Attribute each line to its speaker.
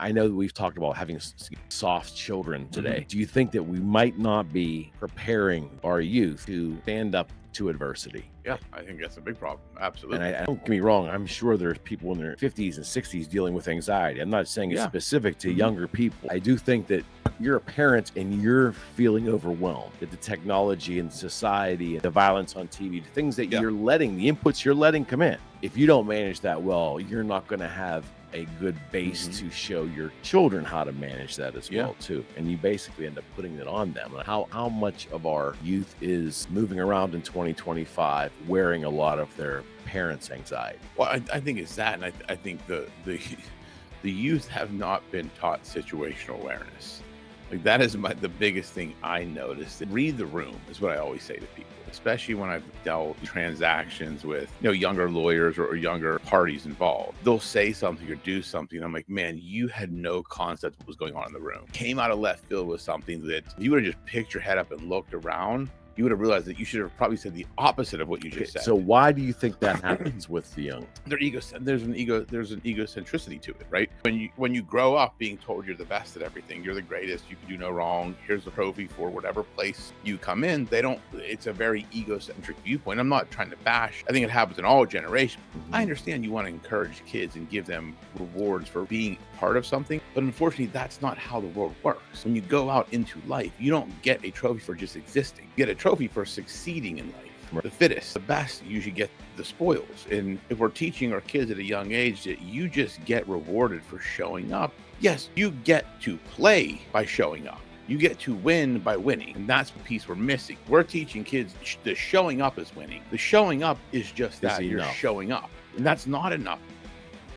Speaker 1: I know that we've talked about having soft children today. Do you think that we might not be preparing our youth to stand up to adversity?
Speaker 2: Yeah, I think that's a big problem.
Speaker 1: And
Speaker 2: Absolutely.
Speaker 1: I don't get me wrong, I'm sure there's people in their 50s and 60s dealing with anxiety. I'm not saying it's
Speaker 2: Yeah.
Speaker 1: specific to younger people. I do think that you're a parent and you're feeling overwhelmed at the technology and society and the violence on TV, the things that
Speaker 2: Yeah.
Speaker 1: you're letting, the inputs you're letting come in. If you don't manage that well, you're not going to have a good base to show your children how to manage that as well too. And you basically end up putting it on them. How much of our youth is moving around in 2025 wearing a lot of their parents' anxiety?
Speaker 2: Well, I think it's that, and I think the youth have not been taught situational awareness. Like that is the biggest thing I noticed. Read the room is what I always say to people, especially when I've dealt transactions with younger lawyers or younger parties involved. They'll say something or do something. I'm like, man, you had no concept what was going on in the room. Came out of left field with something that if you would have just picked your head up and looked around, you would have realized that you should have probably said the opposite of what you just said.
Speaker 1: So why do you think that happens with the young?
Speaker 2: There's an egocentricity to it, right? When you grow up being told you're the best at everything, you're the greatest, you can do no wrong, here's the trophy for whatever place you come in, it's a very egocentric viewpoint. I'm not trying to bash. I think it happens in all generations. I understand you want to encourage kids and give them rewards for being part of something, but unfortunately that's not how the world works. When you go out into life, you don't get a trophy for just existing. You get a trophy for succeeding in life.
Speaker 1: Right.
Speaker 2: The fittest, the best usually get the spoils. And if we're teaching our kids at a young age that you just get rewarded for showing up, yes, you get to play by showing up. You get to win by winning. And that's the piece we're missing. We're teaching kids the showing up is winning. The showing up is just that you're showing up. And that's not enough.